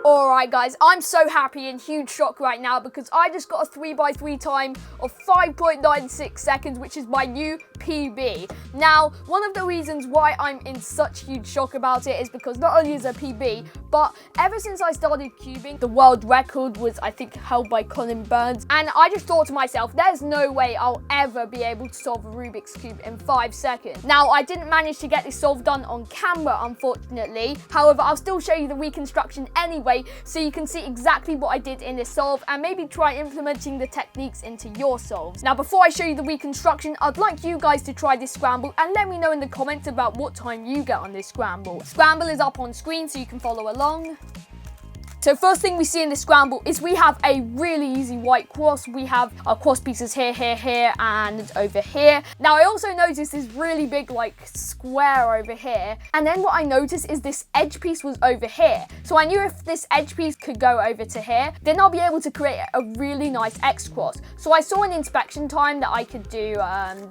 Alright guys, I'm so happy and huge shock right now because I just got a 3x3 time of 5.96 seconds, which is my new PB. Now, one of the reasons why I'm in such huge shock about it is because not only is it a PB, but ever since I started cubing, the world record was, I think, held by Colin Burns. And I just thought to myself, there's no way I'll ever be able to solve a Rubik's Cube in 5 seconds. Now, I didn't manage to get this solve done on camera, unfortunately. However, I'll still show you the reconstruction anyway, so you can see exactly what I did in this solve and maybe try implementing the techniques into your solves. Now, before I show you the reconstruction, I'd like you guys to try this scramble and let me know in the comments about what time you get on this scramble. Scramble is up on screen so you can follow along. So first thing we see in the scramble is we have a really easy white cross. We have our cross pieces here, here, here, and over here. Now I also noticed this really big like square over here. And then what I noticed is this edge piece was over here. So I knew if this edge piece could go over to here, then I'll be able to create a really nice X cross. So I saw in inspection time that I could do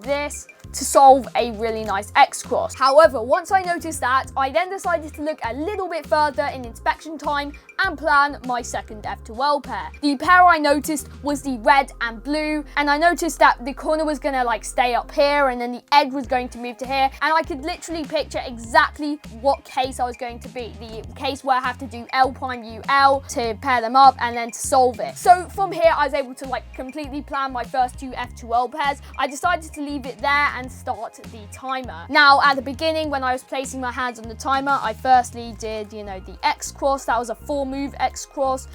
this to solve a really nice X cross. However, once I noticed that, I then decided to look a little bit further in inspection time and plan my second F2L pair. The pair I noticed was the red and blue, and I noticed that the corner was gonna like stay up here and then the edge was going to move to here, and I could literally picture exactly what case I was going to be. The case where I have to do L prime UL to pair them up and then to solve it. So from here, I was able to like completely plan my first 2 F2L pairs. I decided to leave it there and start the timer. Now, at the beginning, when I was placing my hands on the timer, I firstly did, you know, the X cross. That was a 4-move X cross.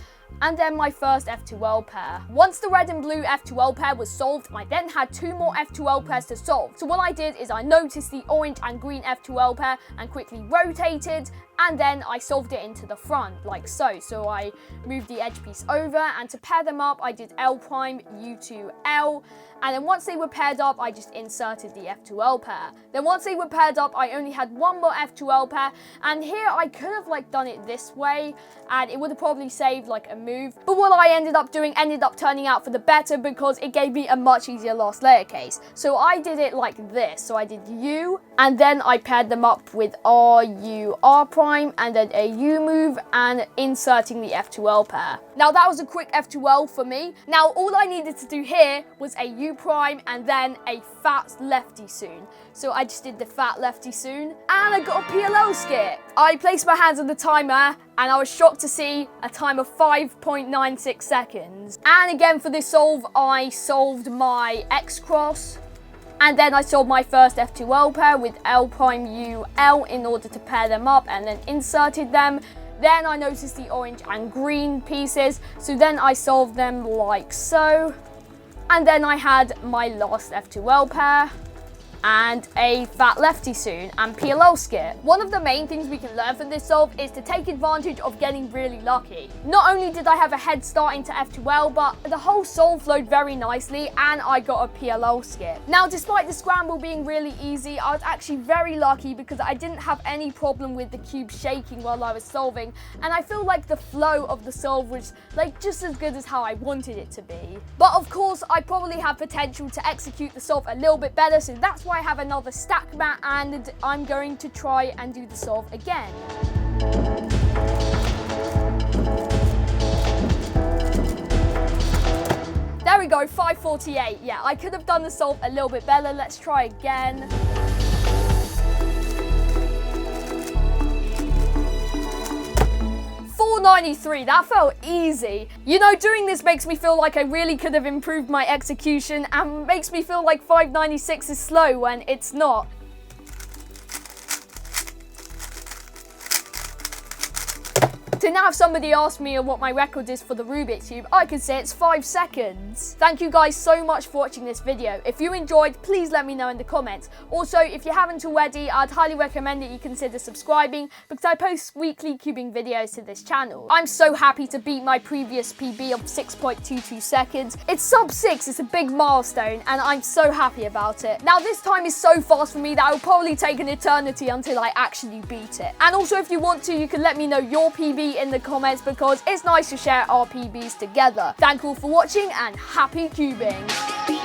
And then my first F2L pair. Once the red and blue F2L pair was solved, I then had 2 more F2L pairs to solve. So what I did is I noticed the orange and green F2L pair and quickly rotated, and then I solved it into the front, like so. So I moved the edge piece over, and to pair them up, I did L prime, U2, L. And then once they were paired up, I just inserted the F2L pair. Then once they were paired up, I only had 1 more F2L pair. And here I could have like done it this way, and it would have probably saved like a move. But what I ended up doing ended up turning out for the better because it gave me a much easier last layer case. So I did it like this. So I did U, and then I paired them up with R, U, R prime, and then a U move, and inserting the F2L pair. Now that was a quick F2L for me. Now all I needed to do here was a U prime and then a fat lefty soon. So I just did the fat lefty soon, and I got a PLL skip. I placed my hands on the timer, and I was shocked to see a time of 5.96 seconds. And again for this solve, I solved my X cross, and then I solved my first F2L pair with L prime U L in order to pair them up, and then inserted them. Then I noticed the orange and green pieces, so then I solved them like so. And then I had my last F2L pair and a fat lefty soon and PLL skip. One of the main things we can learn from this solve is to take advantage of getting really lucky. Not only did I have a head start into F2L, but the whole solve flowed very nicely and I got a PLL skip. Now, despite the scramble being really easy, I was actually very lucky because I didn't have any problem with the cube shaking while I was solving, and I feel like the flow of the solve was like just as good as how I wanted it to be. But of course, I probably have potential to execute the solve a little bit better, so that's why I have another Stackmat, and I'm going to try and do the solve again. There we go, 548. Yeah, I could have done the solve a little bit better. Let's try again. .93, that felt easy. You know, doing this makes me feel like I really could have improved my execution and makes me feel like 596 is slow when it's not. So now if somebody asks me what my record is for the Rubik's Cube, I can say it's 5 seconds. Thank you guys so much for watching this video. If you enjoyed, please let me know in the comments. Also, if you haven't already, I'd highly recommend that you consider subscribing because I post weekly cubing videos to this channel. I'm so happy to beat my previous PB of 6.22 seconds. It's sub 6, it's a big milestone, and I'm so happy about it. Now this time is so fast for me that it will probably take an eternity until I actually beat it. And also if you want to, you can let me know your PB in the comments because it's nice to share our PBs together. Thank you all for watching and happy cubing!